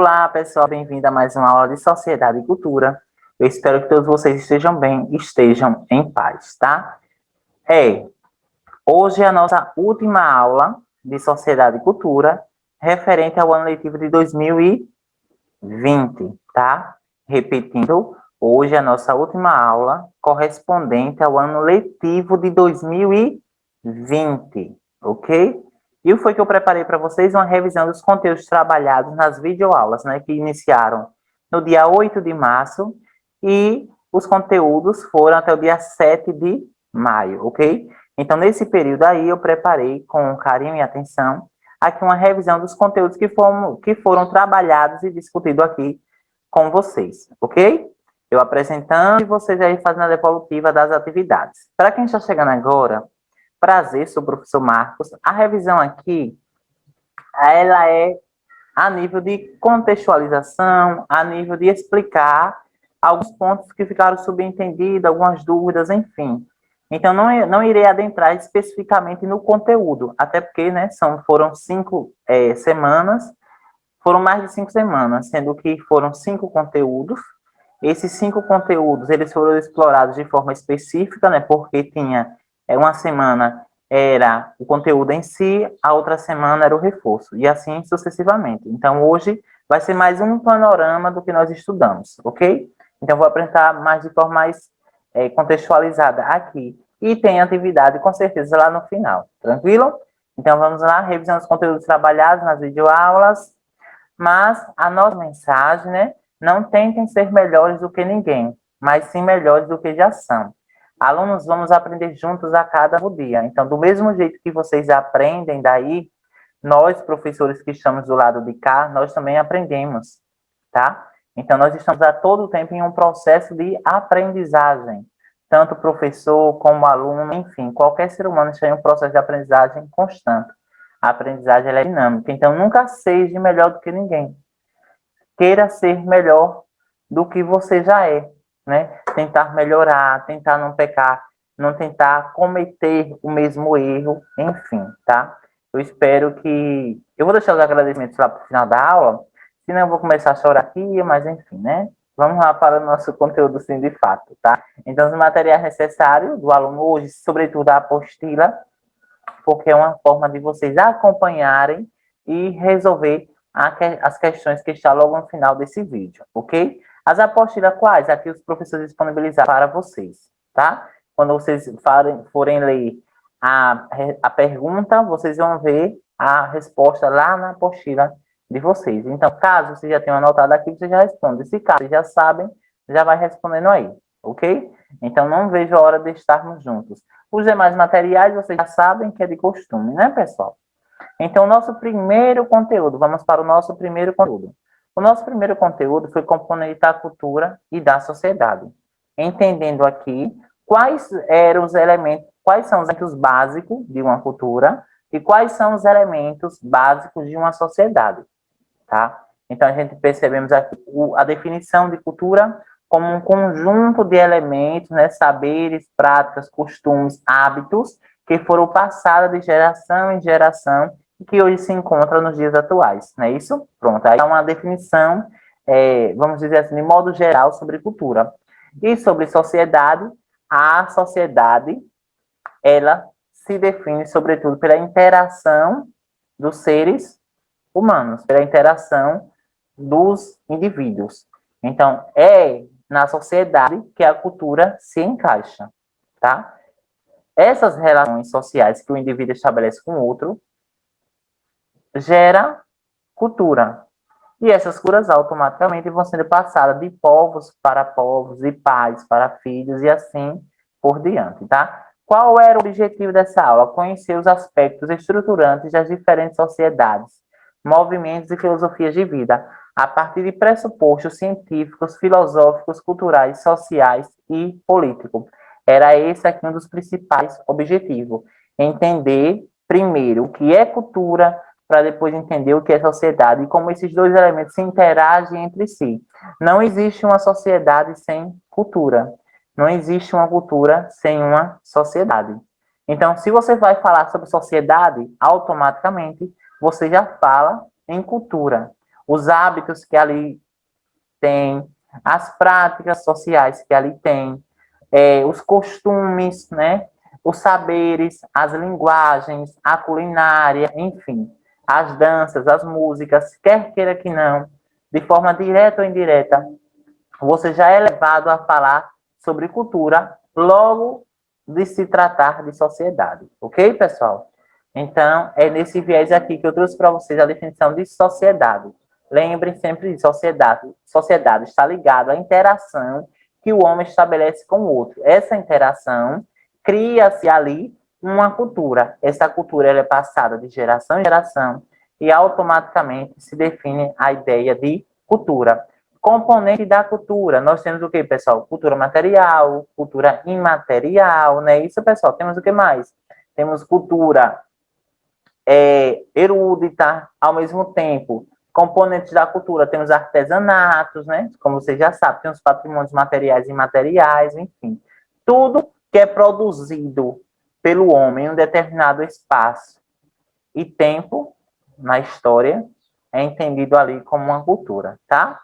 Olá, pessoal, bem-vindo a mais uma aula de Sociedade e Cultura. Eu espero que todos vocês estejam bem e estejam em paz, tá? Hoje é a nossa última aula de Sociedade e Cultura, referente ao ano letivo de 2020, tá? Repetindo, hoje é a nossa última aula correspondente ao ano letivo de 2020, ok? E o foi que eu preparei para vocês uma revisão dos conteúdos trabalhados nas videoaulas, né, que iniciaram no dia 8 de março e os conteúdos foram até o dia 7 de maio, ok? Então, nesse período aí, eu preparei com carinho e atenção aqui uma revisão dos conteúdos que foram trabalhados e discutidos aqui com vocês, ok? Eu apresentando e vocês aí fazendo a devolutiva das atividades. Para quem está chegando agora, prazer, sou o professor Marcos. A revisão aqui, ela é a nível de contextualização, a nível de explicar alguns pontos que ficaram subentendidos, algumas dúvidas, enfim. Então, não irei adentrar especificamente no conteúdo, até porque, né, foram 5 semanas, foram mais de 5 semanas, sendo que foram 5 conteúdos. Esses 5 conteúdos, eles foram explorados de forma específica, né, porque tinha uma semana era o conteúdo em si, a outra semana era o reforço, e assim sucessivamente. Então, hoje vai ser mais um panorama do que nós estudamos, ok? Então, vou apresentar mais de forma mais contextualizada aqui. E tem atividade, com certeza, lá no final, tranquilo? Então, vamos lá, revisando os conteúdos trabalhados nas videoaulas, mas a nossa mensagem, né? Não tentem ser melhores do que ninguém, mas sim melhores do que já são. Alunos, vamos aprender juntos a cada dia. Então, do mesmo jeito que vocês aprendem daí, nós, professores que estamos do lado de cá, nós também aprendemos, tá? Então, nós estamos a todo tempo em um processo de aprendizagem. Tanto o professor como o aluno, enfim, qualquer ser humano está em um processo de aprendizagem constante. A aprendizagem ela é dinâmica, então nunca seja melhor do que ninguém. Queira ser melhor do que você já é, né? Tentar melhorar, tentar não pecar, não tentar cometer o mesmo erro, enfim, tá? Eu espero que... Eu vou deixar os agradecimentos lá para o final da aula, senão eu vou começar a chorar aqui, mas enfim, né? Vamos lá para o nosso conteúdo, sim, de fato, tá? Então, os materiais necessários do aluno hoje, sobretudo a apostila, porque é uma forma de vocês acompanharem e resolver as questões que estão logo no final desse vídeo, ok? As apostilas quais? Aqui os professores disponibilizaram para vocês, tá? Quando vocês forem ler a pergunta, vocês vão ver a resposta lá na apostila de vocês. Então, caso vocês já tenham anotado aqui, você já responde. Se caso vocês já sabem, já vai respondendo aí, ok? Então, não vejo a hora de estarmos juntos. Os demais materiais, vocês já sabem que é de costume, né, pessoal? Então, nosso primeiro conteúdo, vamos para o nosso primeiro conteúdo. O nosso primeiro conteúdo foi componente da cultura e da sociedade. Entendendo aqui quais eram os elementos, quais são os elementos básicos de uma cultura e quais são os elementos básicos de uma sociedade, tá? Então, a gente percebemos aqui a definição de cultura como um conjunto de elementos, né, saberes, práticas, costumes, hábitos, que foram passados de geração em geração e que hoje se encontram nos dias atuais, não é isso? Pronto, aí é uma definição, vamos dizer assim, de modo geral, sobre cultura. E sobre sociedade, a sociedade, ela se define, sobretudo, pela interação dos seres humanos, pela interação dos indivíduos. Então, é na sociedade que a cultura se encaixa, tá? Essas relações sociais que o indivíduo estabelece com o outro gera cultura. E essas culturas automaticamente vão sendo passadas de povos para povos, e pais para filhos, e assim por diante, tá? Qual era o objetivo dessa aula? Conhecer os aspectos estruturantes das diferentes sociedades, movimentos e filosofias de vida, a partir de pressupostos científicos, filosóficos, culturais, sociais e políticos. Era esse aqui um dos principais objetivos. Entender, primeiro, o que é cultura, para depois entender o que é sociedade e como esses dois elementos se interagem entre si. Não existe uma sociedade sem cultura. Não existe uma cultura sem uma sociedade. Então, se você vai falar sobre sociedade, automaticamente você já fala em cultura. os hábitos que ali tem, as práticas sociais que ali tem, os costumes, né? Os saberes, as linguagens, a culinária, enfim, as danças, as músicas, quer queira que não, de forma direta ou indireta, você já é levado a falar sobre cultura logo de se tratar de sociedade, ok, pessoal? Então, é nesse viés aqui que eu trouxe para vocês a definição de sociedade. Lembrem sempre de sociedade. Sociedade está ligada à interação que o homem estabelece com o outro. Essa interação cria-se ali uma cultura. Essa cultura ela é passada de geração em geração e automaticamente se define a ideia de cultura. Componente da cultura, nós temos o que, pessoal? Cultura material, cultura imaterial, não é isso, pessoal? Temos o que mais? Temos cultura erudita, ao mesmo tempo. Componentes da cultura, temos artesanatos, né? Como vocês já sabem, tem os patrimônios materiais e imateriais, enfim. Tudo que é produzido pelo homem em um determinado espaço e tempo na história é entendido ali como uma cultura, tá?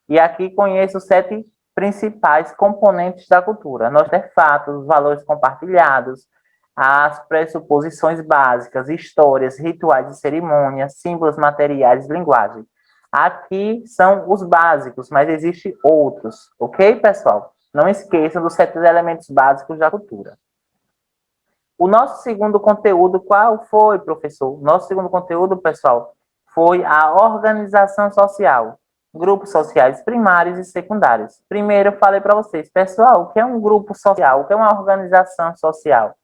E aqui conheço os 7 principais componentes da cultura. Nós artefatos, os valores compartilhados, as pressuposições básicas, histórias, rituais e cerimônias, símbolos materiais e linguagem. Aqui são os básicos, mas existem outros, ok, pessoal? Não esqueçam dos 7 elementos básicos da cultura. O nosso segundo conteúdo, qual foi, professor? Nosso segundo conteúdo, pessoal, foi a organização social. Grupos sociais primários e secundários. Primeiro, eu falei para vocês, pessoal, o que é um grupo social? O que é uma organização social?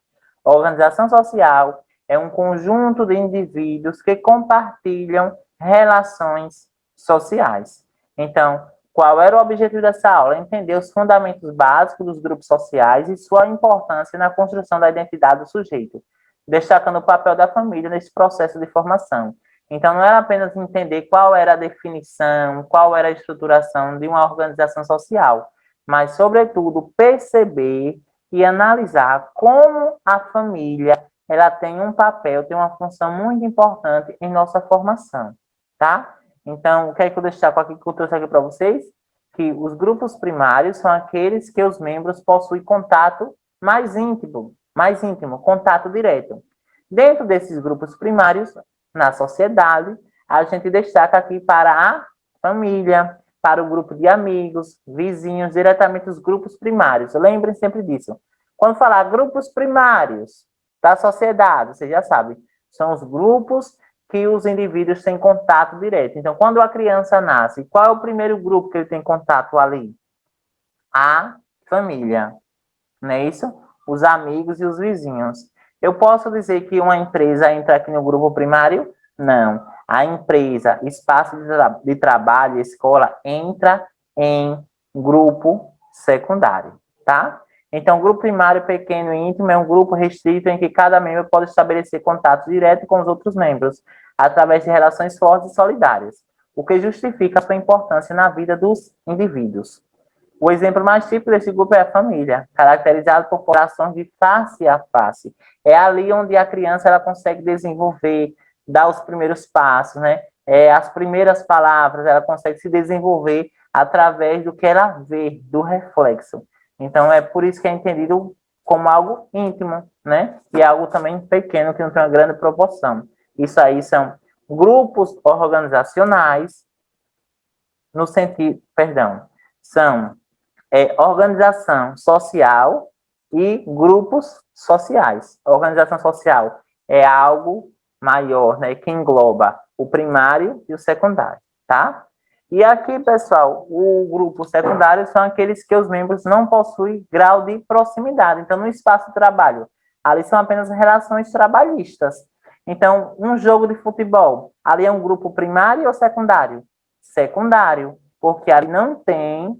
A organização social é um conjunto de indivíduos que compartilham relações sociais. Então, qual era o objetivo dessa aula? Entender os fundamentos básicos dos grupos sociais e sua importância na construção da identidade do sujeito, destacando o papel da família nesse processo de formação. Então, não era apenas entender qual era a definição, qual era a estruturação de uma organização social, mas, sobretudo, perceber e analisar como a família ela tem um papel, tem uma função muito importante em nossa formação, tá? Então, o que é que eu destaco aqui, que eu trouxe aqui para vocês? Que os grupos primários são aqueles que os membros possuem contato mais íntimo, contato direto. Dentro desses grupos primários, na sociedade, a gente destaca aqui para a família, para o grupo de amigos, vizinhos, diretamente os grupos primários. Lembrem sempre disso. Quando falar grupos primários da sociedade, você já sabe, são os grupos que os indivíduos têm contato direto. Então, quando a criança nasce, qual é o primeiro grupo que ele tem contato ali? A família, não é isso? Os amigos e os vizinhos. Eu posso dizer que uma empresa entra aqui no grupo primário? Não. A empresa, espaço de trabalho, escola, entra em grupo secundário, tá? Então, grupo primário pequeno e íntimo é um grupo restrito em que cada membro pode estabelecer contato direto com os outros membros, através de relações fortes e solidárias, o que justifica a sua importância na vida dos indivíduos. O exemplo mais típico desse grupo é a família, caracterizado por relações de face a face. É ali onde a criança ela consegue desenvolver, dar os primeiros passos, né? As primeiras palavras, ela consegue se desenvolver através do que ela vê, do reflexo. Então, é por isso que é entendido como algo íntimo, né? E algo também pequeno, que não tem uma grande proporção. Isso aí são grupos organizacionais, no sentido, perdão, são organização social e grupos sociais. A organização social é algo maior, né, que engloba o primário e o secundário, tá? E aqui, pessoal, o grupo secundário são aqueles que os membros não possuem grau de proximidade. Então, no espaço de trabalho, ali são apenas relações trabalhistas. Então, um jogo de futebol, ali é um grupo primário ou secundário? Secundário, porque ali não tem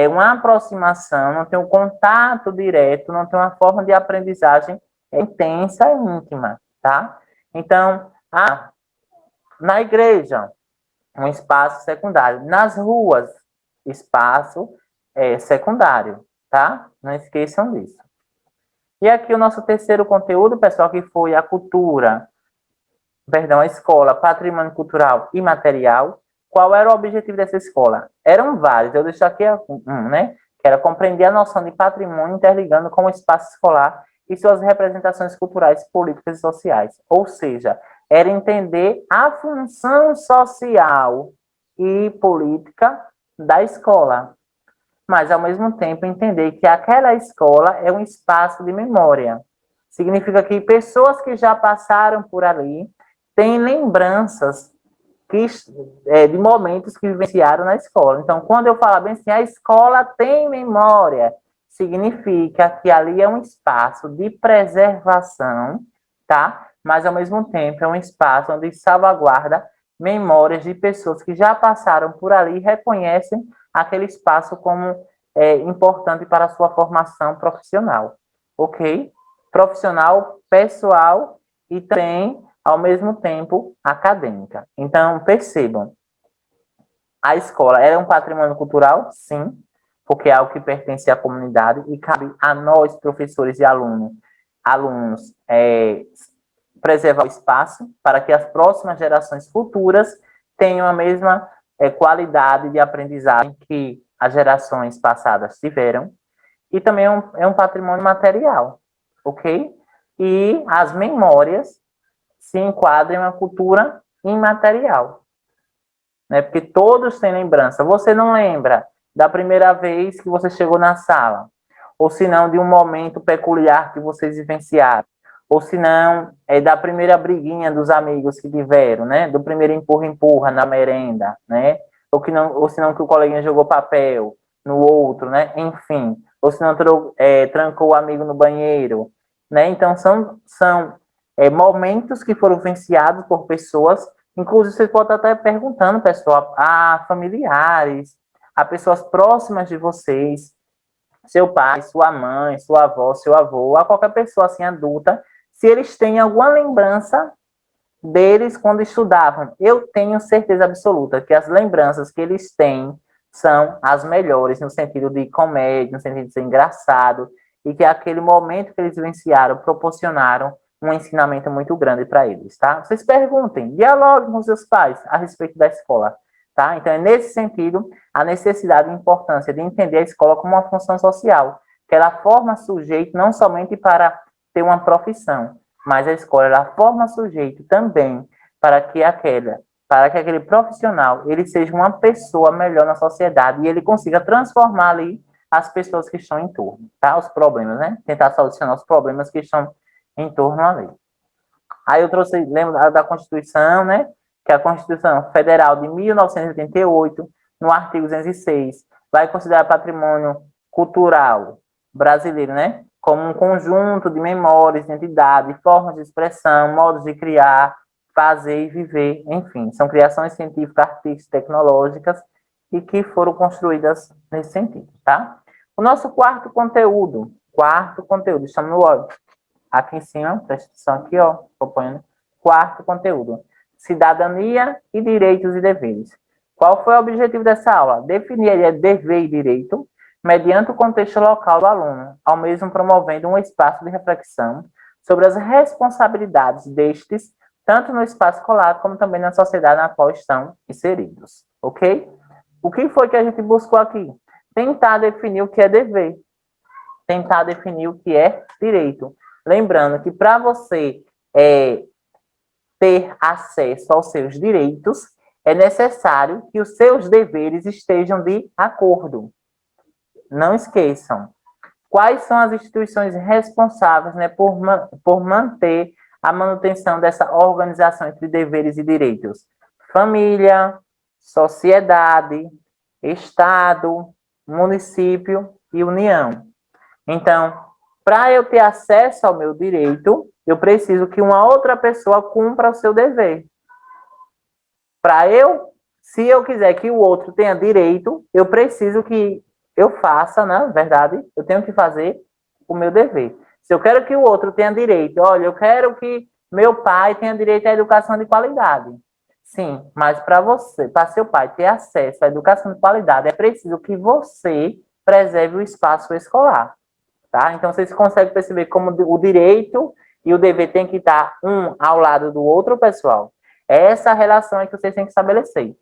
uma aproximação, não tem um contato direto, não tem uma forma de aprendizagem intensa e íntima, tá? Então, na igreja, um espaço secundário. Nas ruas, espaço secundário, tá? Não esqueçam disso. E aqui o nosso terceiro conteúdo, pessoal, que foi a cultura. perdão, a escola Patrimônio Cultural e Material. Qual era o objetivo dessa escola? Eram vários, eu deixo aqui né? Que era compreender a noção de patrimônio interligando com o espaço escolar e suas representações culturais, políticas e sociais. Ou seja, era entender a função social e política da escola, mas, ao mesmo tempo, entender que aquela escola é um espaço de memória. Significa que pessoas que já passaram por ali têm lembranças de momentos que vivenciaram na escola. Então, quando eu falo bem assim, a escola tem memória, significa que ali é um espaço de preservação, tá? Mas, ao mesmo tempo, é um espaço onde salvaguarda memórias de pessoas que já passaram por ali e reconhecem aquele espaço como importante para a sua formação profissional, ok? Profissional, pessoal e também, ao mesmo tempo, acadêmica. Então, percebam, a escola é um patrimônio cultural? Sim, porque é algo que pertence à comunidade e cabe a nós, professores e alunos preservar o espaço para que as próximas gerações futuras tenham a mesma qualidade de aprendizagem que as gerações passadas tiveram. E também é um patrimônio material, ok? E as memórias se enquadram em uma cultura imaterial, né? Porque todos têm lembrança. Você não lembra da primeira vez que você chegou na sala, ou se não de um momento peculiar que vocês vivenciaram, ou se não da primeira briguinha dos amigos que tiveram, né? Do primeiro empurra-empurra na merenda, né? Ou se não que o coleguinha jogou papel no outro, né? Enfim, ou se não trancou o amigo no banheiro, né? Então são momentos que foram vivenciados por pessoas. Inclusive, você pode estar até perguntando, pessoal, a familiares, a pessoas próximas de vocês, seu pai, sua mãe, sua avó, seu avô, a qualquer pessoa assim adulta, se eles têm alguma lembrança deles quando estudavam. Eu tenho certeza absoluta que as lembranças que eles têm são as melhores, no sentido de comédia, no sentido de ser engraçado, e que aquele momento que eles vivenciaram proporcionaram um ensinamento muito grande para eles, tá? Vocês perguntem, dialoguem com seus pais a respeito da escola, tá? Então, é nesse sentido, a necessidade e importância de entender a escola como uma função social, que ela forma sujeito não somente para ter uma profissão, mas a escola ela forma sujeito também para que aquele profissional ele seja uma pessoa melhor na sociedade e ele consiga transformar ali as pessoas que estão em torno, tá? Os problemas, né? Tentar solucionar os problemas que estão em torno ali. Aí eu trouxe, lembra da Constituição, né? Que é a Constituição Federal de 1988, no artigo 206, vai considerar patrimônio cultural brasileiro, né? Como um conjunto de memórias, identidade, formas de expressão, modos de criar, fazer e viver, enfim, são criações científicas, artísticas, tecnológicas e que foram construídas nesse sentido, tá? O nosso quarto conteúdo, estamos no olho. Aqui em cima, presta atenção aqui, ó, acompanhando. Quarto conteúdo, cidadania e direitos e deveres. Qual foi o objetivo dessa aula? Definir dever e direito mediante o contexto local do aluno, ao mesmo promovendo um espaço de reflexão sobre as responsabilidades destes, tanto no espaço escolar como também na sociedade na qual estão inseridos, ok? O que foi que a gente buscou aqui? Tentar definir o que é dever, tentar definir o que é direito. Lembrando que para você ter acesso aos seus direitos, é necessário que os seus deveres estejam de acordo. Não esqueçam. Quais são as instituições responsáveis, né, por manter a manutenção dessa organização entre deveres e direitos? Família, sociedade, Estado, município e União. Então, para eu ter acesso ao meu direito, eu preciso que uma outra pessoa cumpra o seu dever. Se eu quiser que o outro tenha direito, eu preciso que eu faça, na verdade, eu tenho que fazer o meu dever. Se eu quero que o outro tenha direito, olha, eu quero que meu pai tenha direito à educação de qualidade. Sim, mas para seu pai ter acesso à educação de qualidade, é preciso que você preserve o espaço escolar. Tá? Então, vocês conseguem perceber como o direito e o dever tem que estar um ao lado do outro, pessoal. Essa relação é que vocês têm que estabelecer.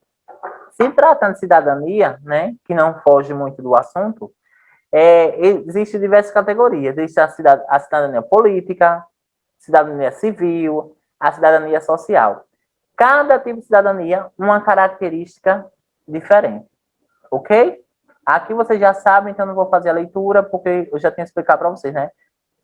Se tratando de cidadania, né, que não foge muito do assunto, existem diversas categorias. Existe a cidadania política, cidadania civil, a cidadania social. Cada tipo de cidadania, uma característica diferente. Ok? Aqui vocês já sabem, então não vou fazer a leitura, porque eu já tenho explicado para vocês, né?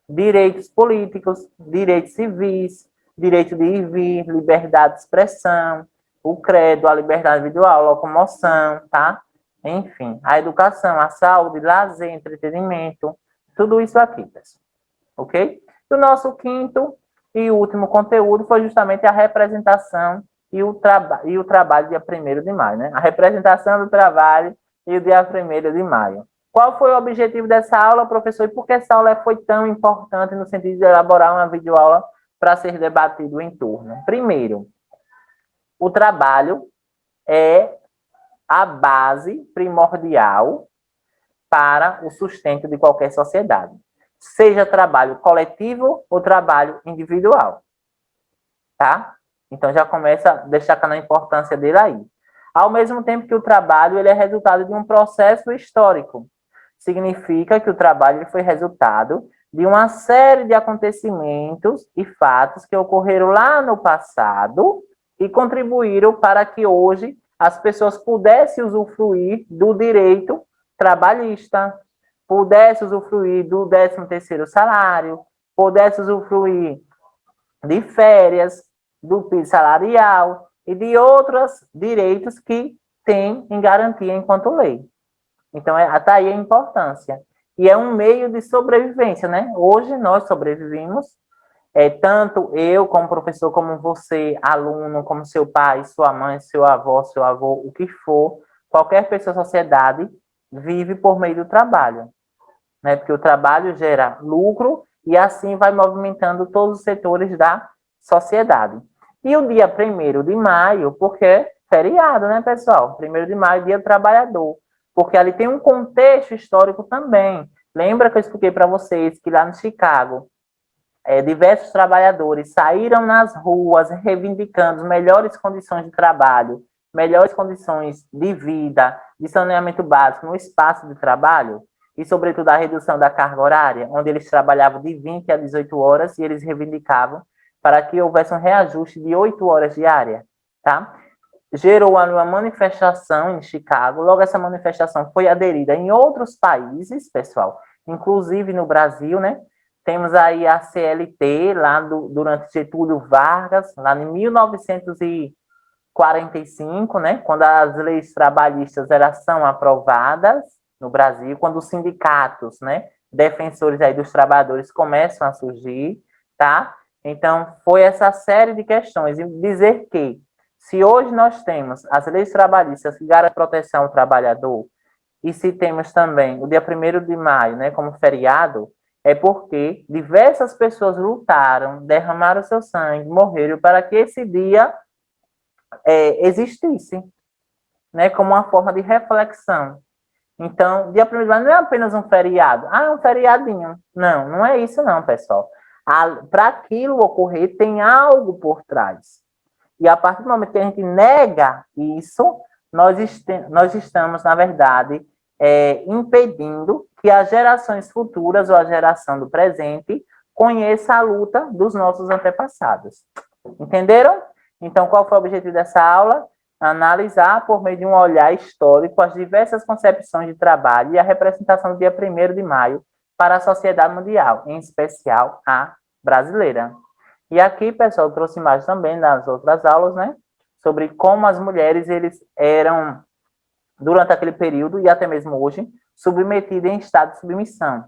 Direitos políticos, direitos civis, direito de ir e vir, liberdade de expressão, o credo, a liberdade individual, a locomoção, tá? Enfim, a educação, a saúde, lazer, entretenimento, tudo isso aqui, pessoal. Ok? E o nosso quinto e último conteúdo foi justamente a representação e o trabalho dia 1º de maio, né? A representação do trabalho e o dia 1º de maio. Qual foi o objetivo dessa aula, professor? E por que essa aula foi tão importante no sentido de elaborar uma videoaula para ser debatido em turno? Primeiro, o trabalho é a base primordial para o sustento de qualquer sociedade. Seja trabalho coletivo ou trabalho individual. Tá? Então, já começa destacando a importância dele aí. Ao mesmo tempo que o trabalho ele é resultado de um processo histórico. Significa que o trabalho ele foi resultado de uma série de acontecimentos e fatos que ocorreram lá no passado e contribuíram para que hoje as pessoas pudessem usufruir do direito trabalhista, pudessem usufruir do 13º salário, pudessem usufruir de férias, do piso salarial e de outros direitos que tem em garantia enquanto lei. Então, está aí a importância. E é um meio de sobrevivência, né? Hoje nós sobrevivemos, tanto eu como professor, como você, aluno, como seu pai, sua mãe, seu avô, o que for, qualquer pessoa da sociedade vive por meio do trabalho, né? Porque o trabalho gera lucro e assim vai movimentando todos os setores da sociedade. E o dia 1º de maio, porque é feriado, né, pessoal? 1º de maio, dia do trabalhador. Porque ali tem um contexto histórico também. Lembra que eu expliquei para vocês que lá no Chicago, diversos trabalhadores saíram nas ruas reivindicando melhores condições de trabalho, melhores condições de vida, de saneamento básico no espaço de trabalho e, sobretudo, a redução da carga horária, onde eles trabalhavam de 20 a 18 horas e eles reivindicavam para que houvesse um reajuste de 8 horas diárias, tá? Gerou uma manifestação em Chicago, logo essa manifestação foi aderida em outros países, pessoal, inclusive no Brasil, né? Temos aí a CLT, lá durante Getúlio Vargas, lá em 1945, né? Quando as leis trabalhistas são aprovadas no Brasil, quando os sindicatos, né? Defensores aí dos trabalhadores começam a surgir, tá? Então, foi essa série de questões. E dizer que, se hoje nós temos as leis trabalhistas que garantem proteção ao trabalhador, e se temos também o dia 1º de maio, né, como feriado, é porque diversas pessoas lutaram, derramaram seu sangue, morreram para que esse dia existisse, né, como uma forma de reflexão. Então, dia 1º de maio não é apenas um feriado. Ah, um feriadinho. Não, não é isso não, pessoal. Para aquilo ocorrer, tem algo por trás. E a partir do momento que a gente nega isso, nós estamos, na verdade, impedindo que as gerações futuras ou a geração do presente conheça a luta dos nossos antepassados. Entenderam? Então, qual foi o objetivo dessa aula? Analisar, por meio de um olhar histórico, as diversas concepções de trabalho e a representação do dia 1º de maio para a sociedade mundial, em especial a brasileira. E aqui, pessoal, eu trouxe imagens também das outras aulas, né? Sobre como as mulheres, eles eram, durante aquele período, e até mesmo hoje, submetidas em estado de submissão.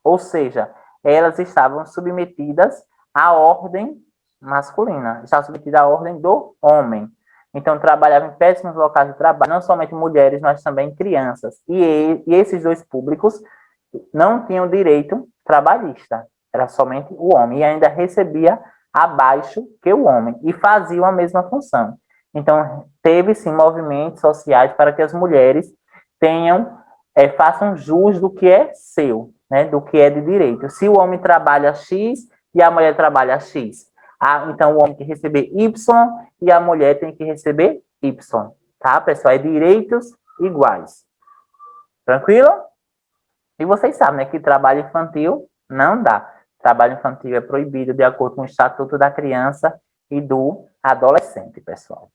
Ou seja, elas estavam submetidas à ordem masculina, estavam submetidas à ordem do homem. Então, trabalhavam em péssimos locais de trabalho, não somente mulheres, mas também crianças. E esses dois públicos não tinham direito trabalhista, era somente o homem, e ainda recebia abaixo que o homem, e faziam a mesma função. Então, teve, sim, movimentos sociais para que as mulheres façam jus do que é seu, né, do que é de direito. Se o homem trabalha X, e a mulher trabalha X. Então, o homem tem que receber Y e a mulher tem que receber Y. Tá, pessoal? É direitos iguais. Tranquilo? E vocês sabem, né, que trabalho infantil não dá. Trabalho infantil é proibido de acordo com o Estatuto da Criança e do Adolescente, pessoal.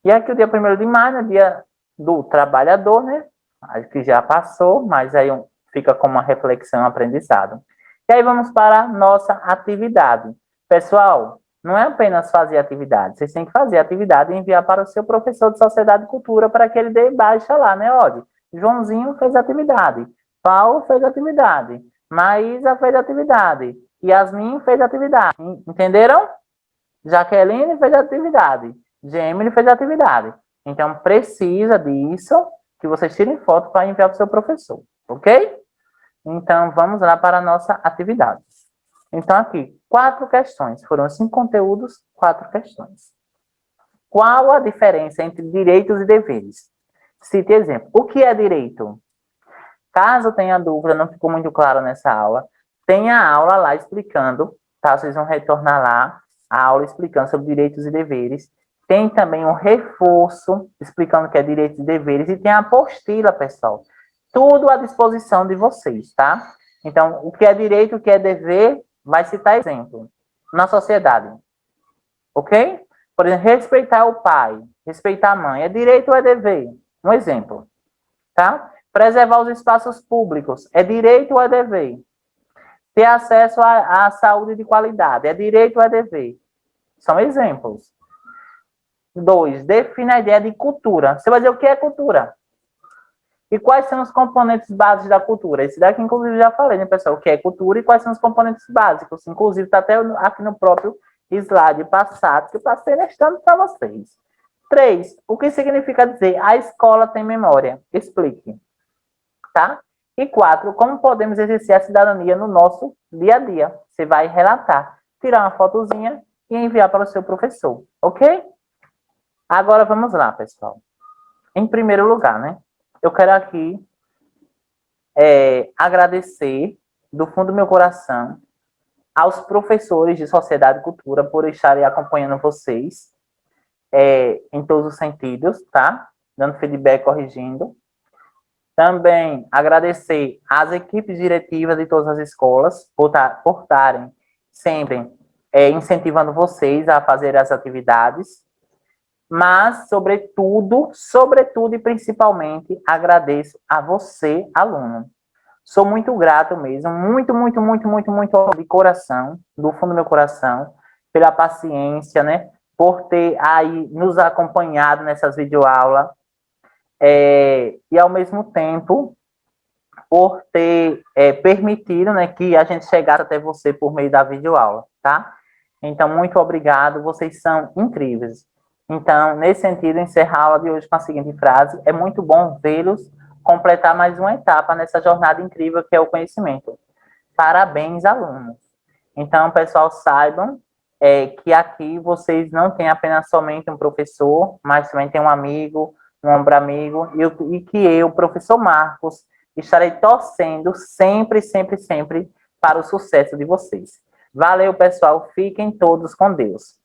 E aqui o dia 1º de maio, é dia do trabalhador, né? Acho que já passou, mas aí fica como uma reflexão, aprendizado. E aí vamos para a nossa atividade. Pessoal, não é apenas fazer atividade, vocês têm que fazer atividade e enviar para o seu professor de Sociedade e Cultura para que ele dê baixa lá, né? Olha, Joãozinho fez atividade, Paulo fez atividade, Maísa fez atividade, Yasmin fez atividade, entenderam? Jaqueline fez atividade, Gemini fez atividade. Então, precisa disso, que vocês tirem foto para enviar para o seu professor, ok? Então, vamos lá para a nossa atividade. Então, aqui, 4 questões. Foram 5 conteúdos, 4 questões. Qual a diferença entre direitos e deveres? Cite exemplo. O que é direito? Caso tenha dúvida, não ficou muito claro nessa aula, tem a aula lá explicando, tá? Vocês vão retornar lá, a aula explicando sobre direitos e deveres. Tem também um reforço explicando o que é direitos e deveres, e tem a apostila, pessoal. Tudo à disposição de vocês, tá? Então, o que é direito, o que é dever, vai citar exemplo. Na sociedade, ok? Por exemplo, respeitar o pai, respeitar a mãe, é direito ou é dever? Um exemplo, tá? Preservar os espaços públicos, é direito ou é dever? Ter acesso à saúde de qualidade, é direito ou é dever? São exemplos. 2, define a ideia de cultura. Você vai dizer o que é cultura? E quais são os componentes básicos da cultura? Esse daqui, inclusive, já falei, né, pessoal? O que é cultura e quais são os componentes básicos. Inclusive, está até aqui no próprio slide passado, que eu passei nestando para vocês. 3, o que significa dizer a escola tem memória? Explique. Tá? E 4, como podemos exercer a cidadania no nosso dia a dia? Você vai relatar, tirar uma fotozinha e enviar para o seu professor, ok? Agora, vamos lá, pessoal. Em primeiro lugar, né? Eu quero aqui agradecer do fundo do meu coração aos professores de Sociedade e Cultura por estarem acompanhando vocês em todos os sentidos, tá? Dando feedback, corrigindo. Também agradecer às equipes diretivas de todas as escolas por estarem sempre incentivando vocês a fazer as atividades. Mas, sobretudo e principalmente, agradeço a você, aluno. Sou muito grato mesmo, muito de coração, do fundo do meu coração, pela paciência, né? Por ter aí nos acompanhado nessas videoaulas e, ao mesmo tempo, por ter permitido, né, que a gente chegasse até você por meio da videoaula, tá? Então, muito obrigado, vocês são incríveis. Então, nesse sentido, encerrar a aula de hoje com a seguinte frase: é muito bom vê-los completar mais uma etapa nessa jornada incrível que é o conhecimento. Parabéns, alunos. Então, pessoal, saibam que aqui vocês não têm apenas somente um professor, mas também tem um amigo, um ombro amigo, e que eu, professor Marcos, estarei torcendo sempre para o sucesso de vocês. Valeu, pessoal. Fiquem todos com Deus.